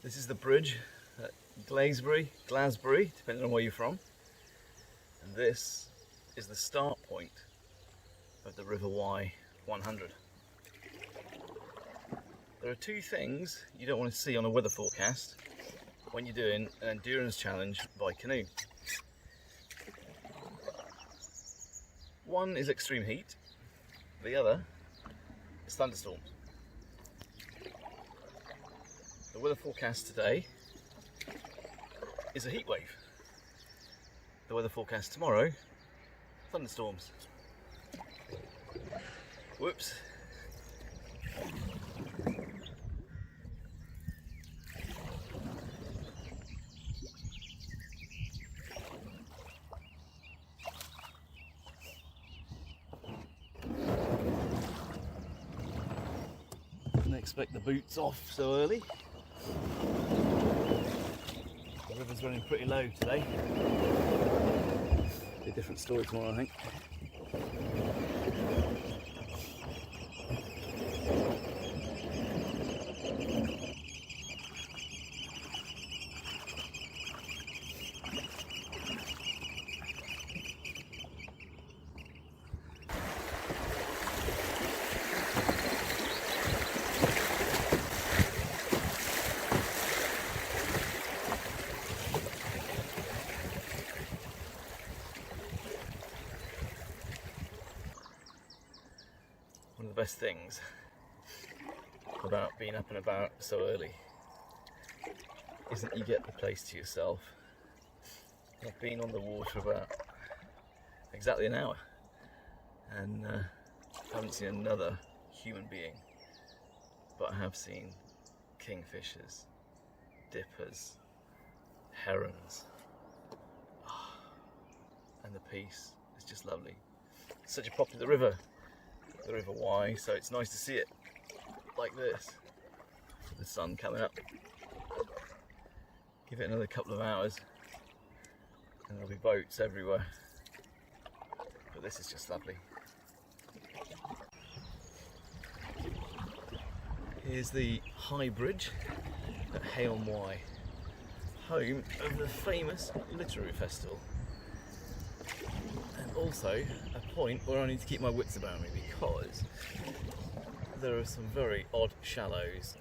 This is the bridge at Glasbury, depending on where you're from. And this is the start point of the River Wye 100. There are two things you don't want to see on a weather forecast when you're doing an endurance challenge by canoe. One is extreme heat, the other is thunderstorms. The weather forecast today is a heat wave. The weather forecast tomorrow, thunderstorms. Whoops. Didn't expect the boots off so early. The river's running pretty low today. Be a different story tomorrow, I think. One of the best things about being up and about so early is that you get the place to yourself. I've been on the water about exactly an hour and haven't seen another human being, but I have seen kingfishers, dippers, herons, and the peace is just lovely. It's such a popular river, the River Wye, so it's nice to see it like this, with the sun coming up. Give it another couple of hours and there'll be boats everywhere, but this is just lovely. Here's the High Bridge at Wye, home of the famous literary festival, and also a point where I need to keep my wits about me because there are some very odd shallows,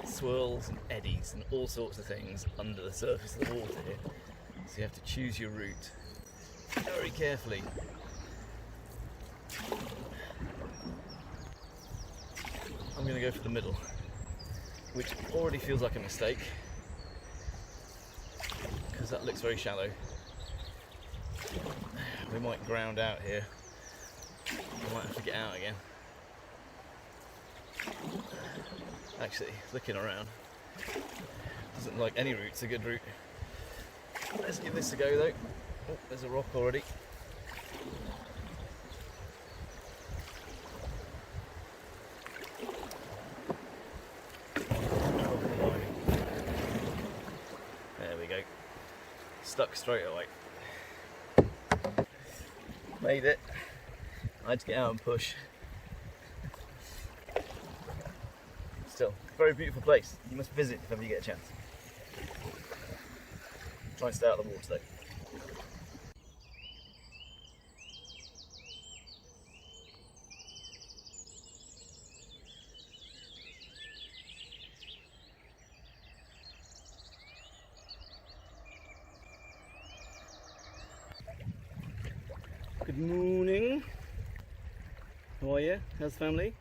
swirls and eddies and all sorts of things under the surface of the water here, so you have to choose your route very carefully. I'm going to go for the middle, which already feels like a mistake because that looks very shallow. We might ground out here. I might have to get out again. Actually, looking around, doesn't like any route's a good route. Let's give this a go though. Oh, there's a rock already. There we go. Stuck straight away. Made it. I had to get out and push. Still, very beautiful place. You must visit if ever you get a chance. Try and stay out of the water though. Good morning. How are you? How's the family?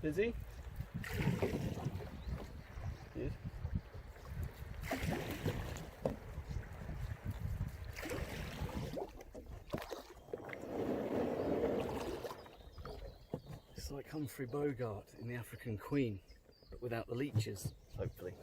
Busy? Good. It's like Humphrey Bogart in The African Queen, but without the leeches, hopefully.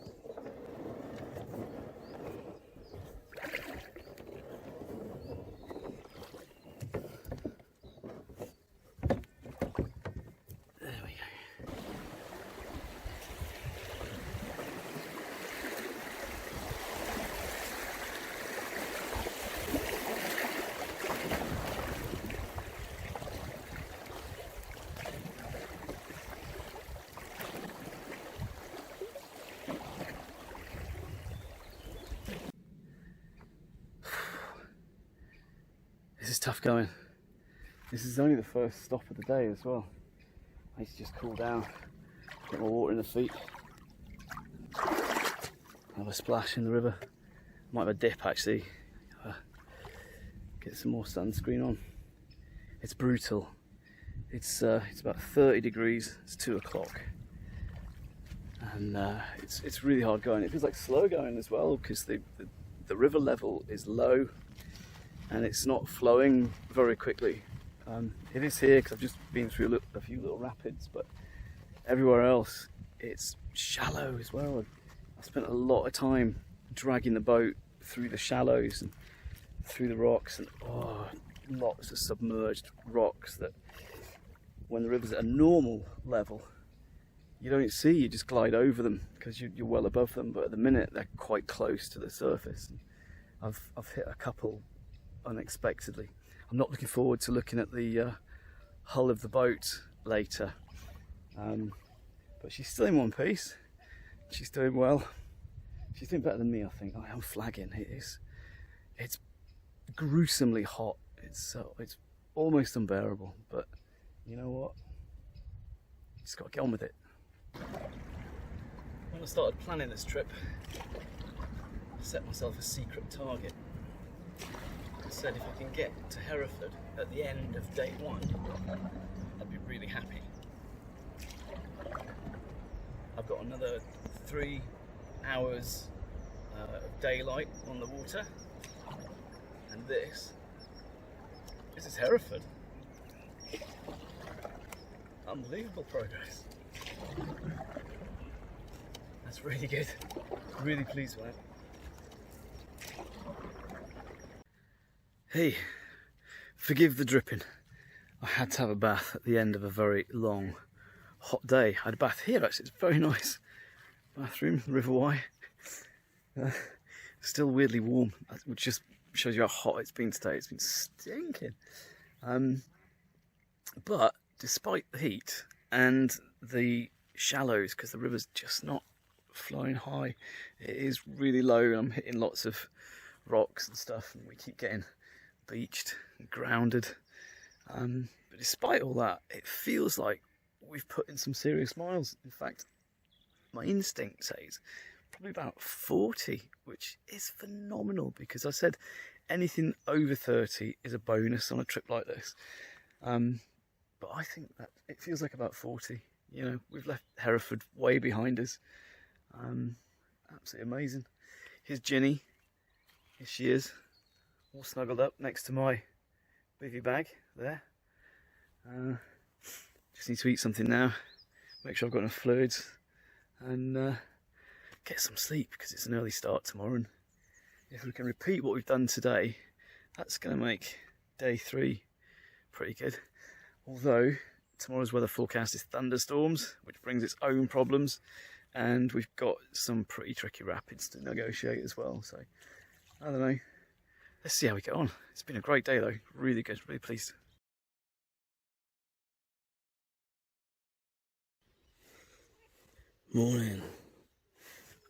This is tough going. This is only the first stop of the day as well. I need to just cool down, get more water in the feet, have a splash in the river. Might have a dip actually. Get some more sunscreen on. It's brutal. It's about 30 degrees. It's 2 o'clock, and it's really hard going. It feels like slow going as well because the river level is low and it's not flowing very quickly. It is here because I've just been through a few little rapids, but everywhere else it's shallow as well. I spent a lot of time dragging the boat through the shallows and through the rocks, and lots of submerged rocks that when the river's at a normal level you don't see, you just glide over them because you're well above them, but at the minute they're quite close to the surface. And I've hit a couple unexpectedly. I'm not looking forward to looking at the hull of the boat later, but she's still in one piece. She's doing well. She's doing better than me, I think. I am flagging. It's gruesomely hot. It's almost unbearable, but you know what? Just got to get on with it. When I started planning this trip, I set myself a secret target. I said if I can get to Hereford at the end of day 1, I'd be really happy. I've got another 3 hours of daylight on the water, and this is Hereford. Unbelievable progress. That's really good. Really pleased with it. Hey, forgive the dripping. I had to have a bath at the end of a very long, hot day. I had a bath here actually, it's very nice. Bathroom, River Wye. Still weirdly warm, which just shows you how hot it's been today. It's been stinking. But despite the heat and the shallows, because the river's just not flowing high, it is really low and I'm hitting lots of rocks and stuff, and we keep getting beached and grounded. But despite all that, it feels like we've put in some serious miles. In fact, my instinct says probably about 40, which is phenomenal, because I said anything over 30 is a bonus on a trip like this. But I think that it feels like about 40. You know, we've left Hereford way behind us. Absolutely amazing. Here's Ginny. Here she is, all snuggled up next to my bivvy bag there. Just need to eat something now, make sure I've got enough fluids, and get some sleep, because it's an early start tomorrow. And if we can repeat what we've done today, that's going to make day 3 pretty good. Although tomorrow's weather forecast is thunderstorms, which brings its own problems, and we've got some pretty tricky rapids to negotiate as well. So I don't know, let's see how we get on. It's been a great day though, really good, really pleased. Morning.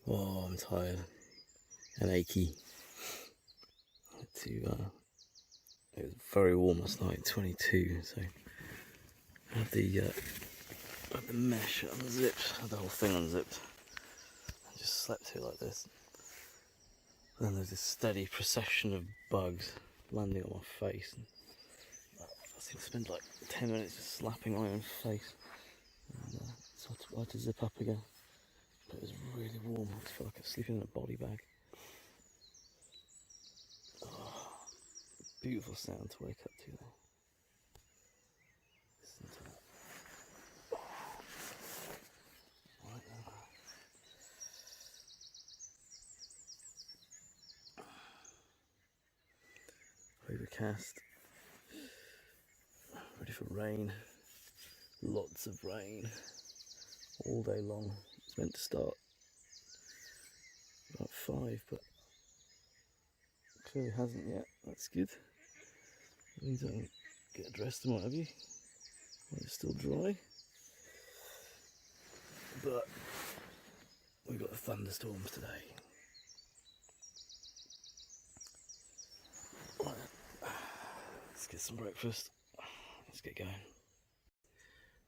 Oh, I'm tired and achy. It was very warm last night, 22, so I had the mesh unzipped, had the whole thing unzipped, and just slept through like this. And then there's this steady procession of bugs landing on my face. And I seem to spend like 10 minutes just slapping my own face. And, so I had to zip up again. But it was really warm. I felt like I was sleeping in a body bag. Oh, beautiful sound to wake up to though. Listen to that. Right now. Overcast. Ready for rain. Lots of rain. All day long. It's meant to start about 5, but clearly hasn't yet. That's good. It means I can get dressed and what have you when it's still dry. But we've got the thunderstorms today. get some breakfast. Let's get going.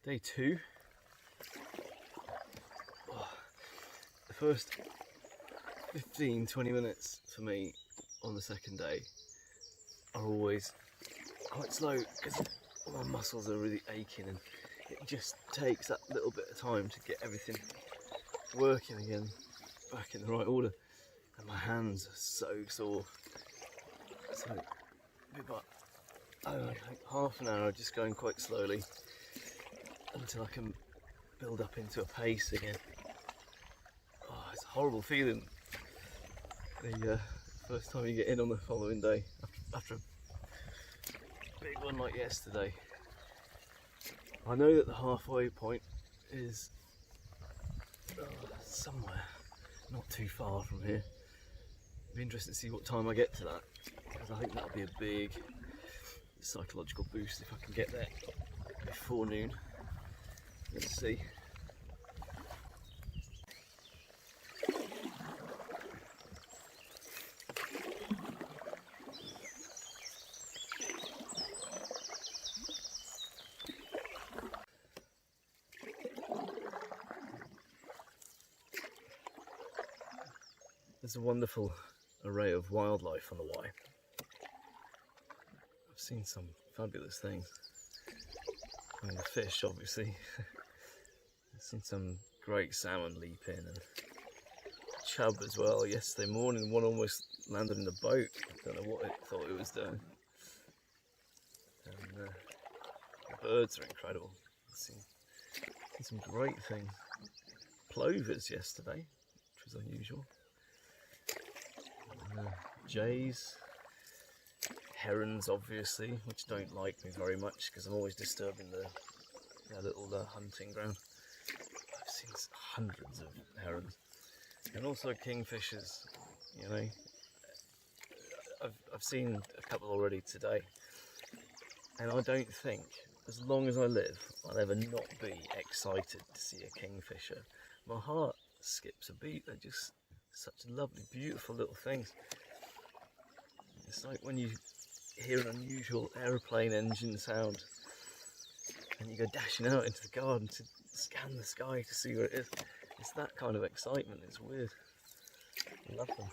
Day 2. The first 15-20 minutes for me on the second day are always quite slow because my muscles are really aching, and it just takes that little bit of time to get everything working again, back in the right order. And my hands are so sore. So, about, I don't know, like half an hour just going quite slowly until I can build up into a pace again. Oh, it's a horrible feeling. The first time you get in on the following day after a big one like yesterday. I know that the halfway point is somewhere not too far from here. It'd be interesting to see what time I get to that, because I think that'll be a big psychological boost if I can get there before noon. Let's see. There's a wonderful array of wildlife on the Y. I've seen some fabulous things. I mean, the fish, obviously. I've seen some great salmon leap in, and chub as well. Yesterday morning, one almost landed in the boat. I don't know what it thought it was doing. And the birds are incredible. I've seen some great things. Plovers yesterday, which was unusual. Jays, herons obviously, which don't like me very much because I'm always disturbing their little hunting ground. I've seen hundreds of herons, and also kingfishers. You know, I've seen a couple already today, and I don't think, as long as I live, I'll ever not be excited to see a kingfisher. My heart skips a beat. They're just such lovely, beautiful little things. It's like when you hear an unusual aeroplane engine sound and you go dashing out into the garden to scan the sky to see where it is. It's that kind of excitement. It's weird. I love them.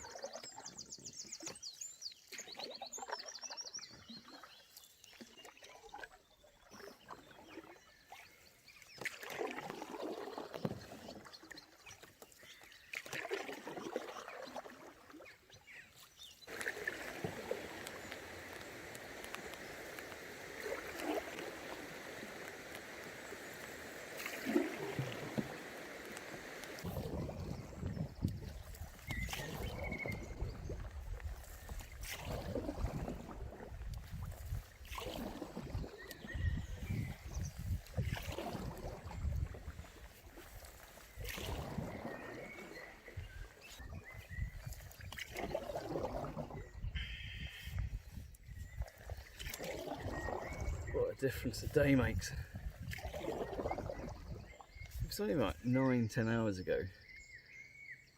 What a difference a day makes. It was only about 9-10 hours ago.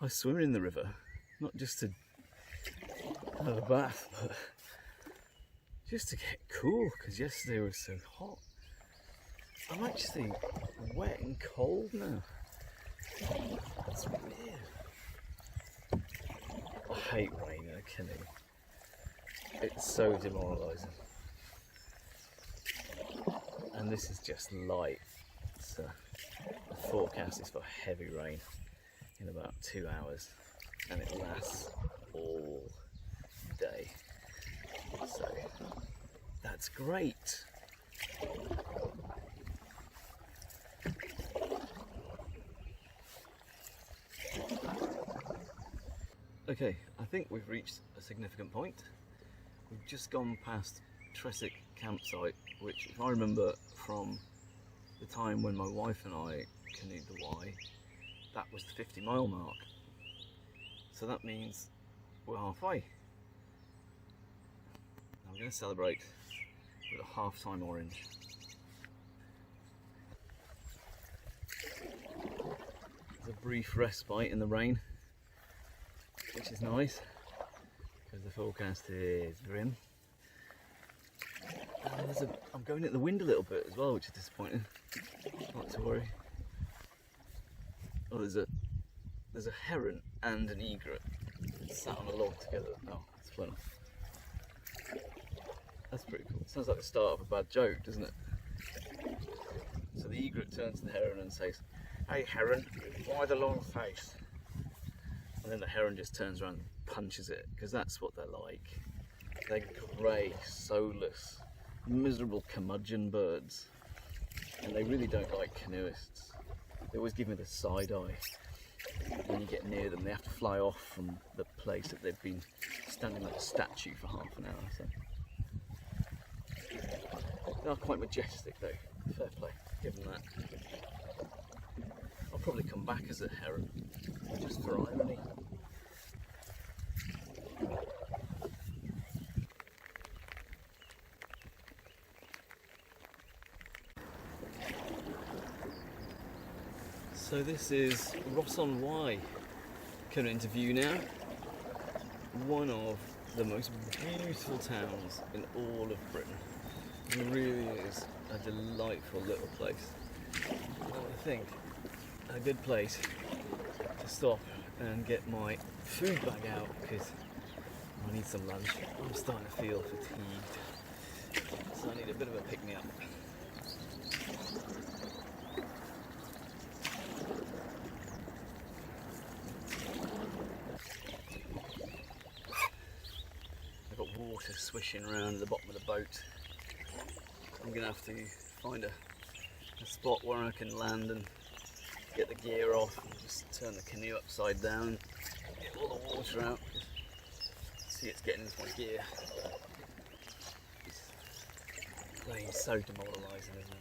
I was swimming in the river, not just to have a bath, but just to get cool, because yesterday was so hot. I'm actually wet and cold now. It's weird. I hate rain in a canoe. It's so demoralising. And this is just light. It's, the forecast is for heavy rain in about 2 hours, and it lasts all day. So that's great. Okay, I think we've reached a significant point. We've just gone past Tressick campsite, which, if I remember from the time when my wife and I canoed the Y, that was the 50-mile mark. So that means we're halfway. I'm going to celebrate with a half-time orange. There's a brief respite in the rain, which is nice because the forecast is grim. And I'm going at the wind a little bit as well, which is disappointing. Not to worry. Oh, there's a heron and an egret sat on a log together. Oh, it's flown off. That's pretty cool. Sounds like the start of a bad joke, doesn't it? So the egret turns to the heron and says, "Hey heron, why the long face?" And then the heron just turns around and punches it, because that's what they're like. They're grey, soulless, miserable curmudgeon birds. And they really don't like canoeists. They always give me the side eye. When you get near them, they have to fly off from the place that they've been standing like a statue for half an hour. So they are quite majestic though, fair play, give them that. I'll probably come back as a heron, just for irony. So this is Ross-on-Wye coming into view now. One of the most beautiful towns in all of Britain. It really is a delightful little place. I think a good place to stop and get my food bag out because I need some lunch. I'm starting to feel fatigued, so I need a bit of a pick-me-up. I've got water swishing around the bottom of the boat. I'm going to have to find a spot where I can land and get the gear off and just turn the canoe upside down, get all the water out. See, it's getting into my gear. This rain is so demoralising, isn't it?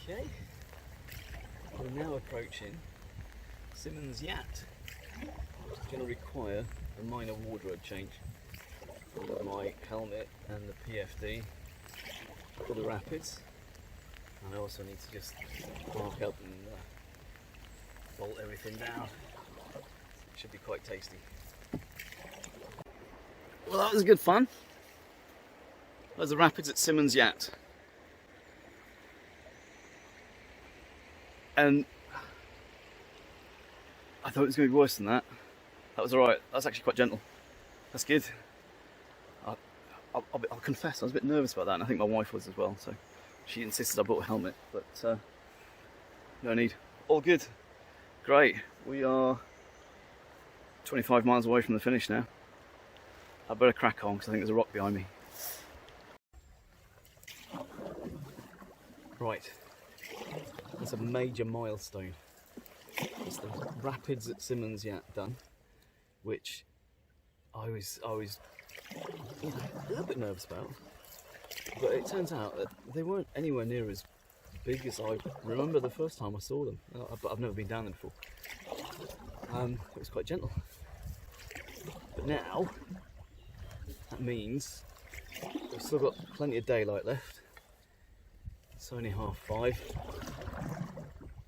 Okay, we're now approaching Simmons Yacht, which is going to require a minor wardrobe change. I've got my helmet and the PFD for the rapids. I also need to just park up and bolt everything down. It should be quite tasty. Well, that was good fun. There's the rapids at Simmons Yacht. And I thought it was going to be worse than that. That was alright. That was actually quite gentle. That's good. I'll confess, I was a bit nervous about that, and I think my wife was as well. So she insisted I bought a helmet, but no need. All good. Great. We are 25 miles away from the finish now. I better crack on because I think there's a rock behind me. Right. That's a major milestone. It's the rapids at Simmons Yacht done, which I was a little bit nervous about, but it turns out that they weren't anywhere near as big as I remember the first time I saw them. But I've never been down there before. It was quite gentle, but now that means we've still got plenty of daylight left. It's only 5:30.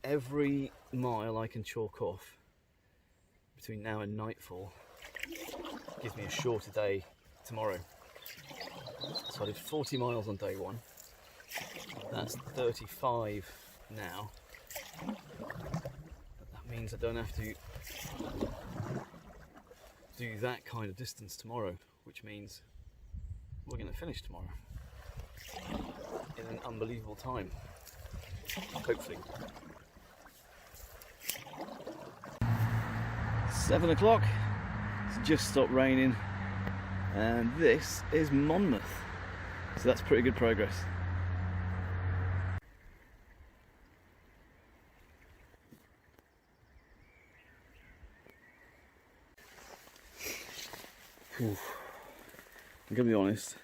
Every mile I can chalk off between now and nightfall gives me a shorter day tomorrow. So I did 40 miles on day one. That's 35 now. That means I don't have to do that kind of distance tomorrow, which means we're going to finish tomorrow in an unbelievable time, hopefully. 7 o'clock, it's just stopped raining, and this is Monmouth, so that's pretty good progress. Whew. I'm gonna be honest,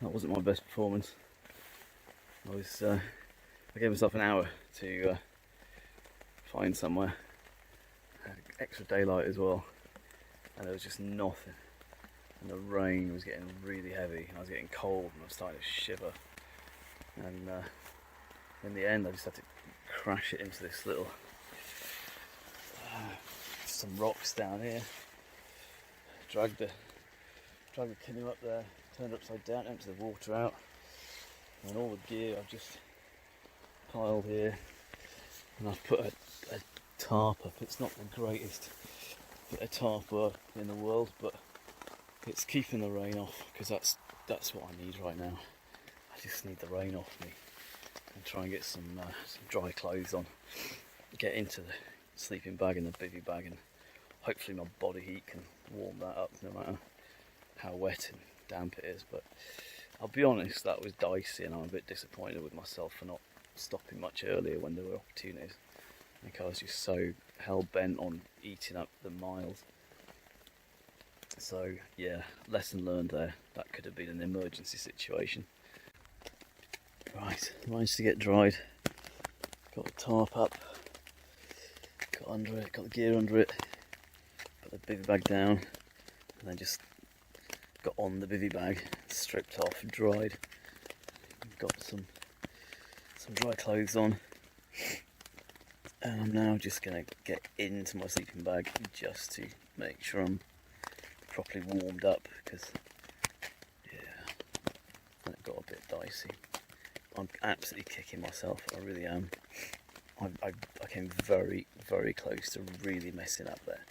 that wasn't my best performance. I gave myself an hour to find somewhere. I had extra daylight as well, and there was just nothing. And the rain was getting really heavy, and I was getting cold, and I was starting to shiver. And in the end, I just had to crash it into this little some rocks down here. Dragged the canoe up there, turned it upside down, emptied the water out, and all the gear I've just piled here. And I've put a tarp up. It's not the greatest bit of tarp work in the world, but it's keeping the rain off, because that's what I need right now. I just need the rain off me and try and get some dry clothes on, get into the sleeping bag and the bivvy bag, and hopefully my body heat can warm that up no matter how wet and damp it is. But I'll be honest, that was dicey, and I'm a bit disappointed with myself for not stopping much earlier when there were opportunities. I think I was just so hell-bent on eating up the miles. So yeah, lesson learned there. That could have been an emergency situation. Right, managed to get dried. Got the tarp up. Got under it, got the gear under it. Put the bivvy bag down, and then just got on the bivvy bag, stripped off, dried. Got some dry clothes on. And I'm now just going to get into my sleeping bag just to make sure I'm properly warmed up, because yeah, that got a bit dicey. I'm absolutely kicking myself, I really am. I came very, very close to really messing up there,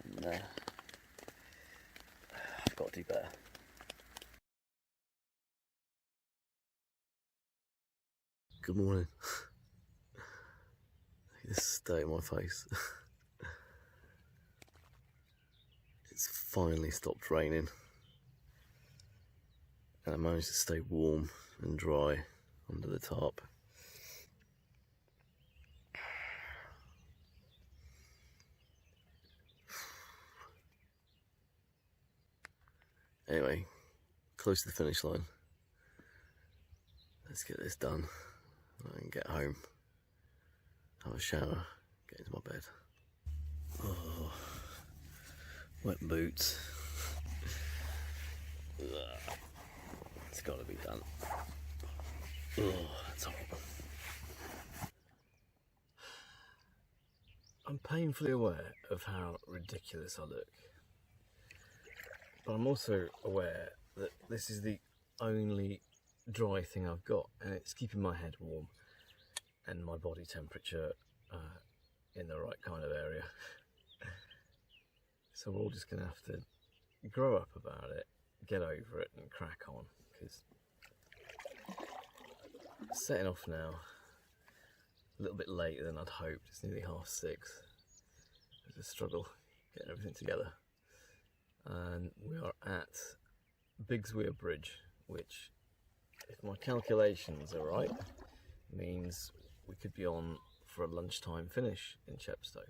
and I've got to do better. Good morning. This state of my face. It's finally stopped raining, and I managed to stay warm and dry under the tarp. Anyway, close to the finish line. Let's get this done and get home, have a shower, get into my bed. Oh, wet boots. It's got to be done. Oh, it's horrible. I'm painfully aware of how ridiculous I look, but I'm also aware that this is the only dry thing I've got, and it's keeping my head warm and my body temperature in the right kind of area. So we're all just going to have to grow up about it, get over it and crack on, because setting off now, a little bit later than I'd hoped. It's nearly 6:30. It's a struggle getting everything together. And we are at Bigsweir Bridge, which, if my calculations are right, means we could be on for a lunchtime finish in Chepstow,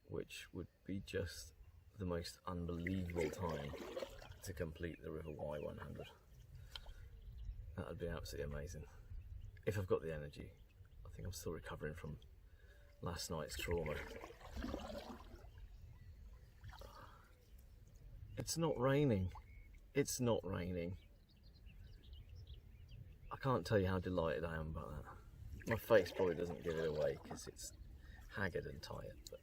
which would be just the most unbelievable time to complete the River Wye 100. That would be absolutely amazing. If I've got the energy. I think I'm still recovering from last night's trauma. It's not raining. It's not raining. I can't tell you how delighted I am about that. My face probably doesn't give it away because it's haggard and tired, but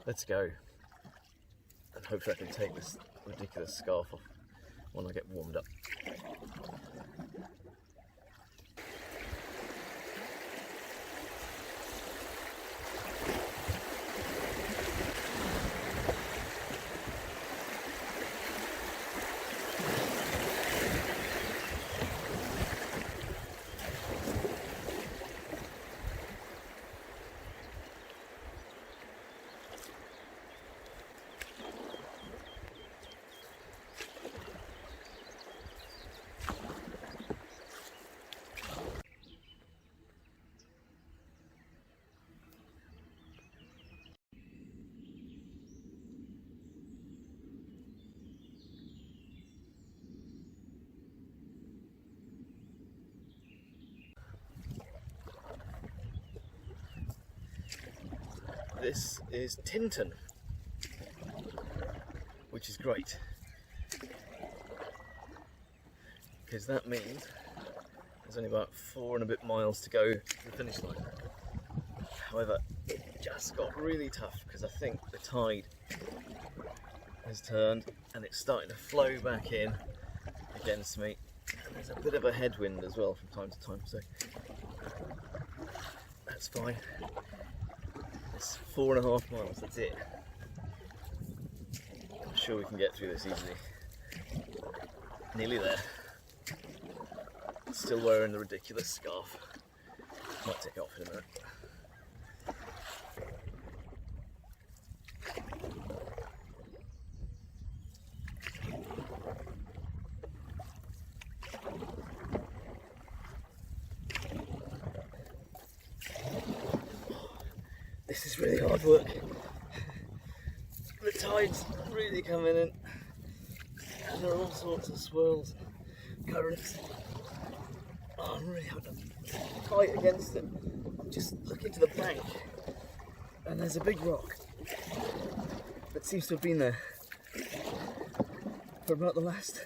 let's go. And hopefully I can take this ridiculous scarf off when I get warmed up. this is Tinton, which is great, because that means there's only about 4 and a bit miles to go to the finish line. However, it just got really tough because I think the tide has turned and it's starting to flow back in against me, and there's a bit of a headwind as well from time to time, so that's fine. It's 4.5 miles, that's it. I'm sure we can get through this easily. Nearly there. Still wearing the ridiculous scarf. Might take it off in a minute. This is really hard work. The tide's really coming in, and there are all sorts of swirls, currents. Oh, I'm really having to fight against it. Just look into the bank, and there's a big rock that seems to have been there for about the last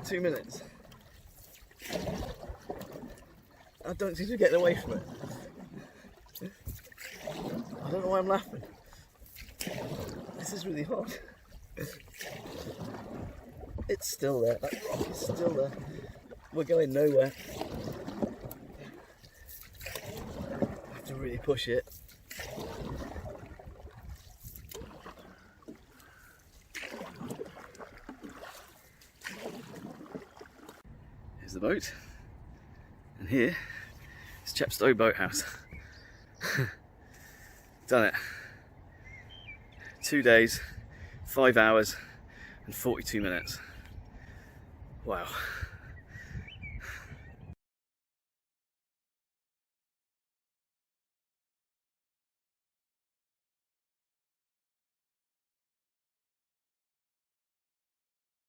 2 minutes. I don't seem to be getting away from it. I don't know why I'm laughing. This is really hard. It's still there, that rock is still there. We're going nowhere. I have to really push it. Here's the boat. And here is Chepstow Boathouse. Done it. 2 days, 5 hours and 42 minutes. Wow.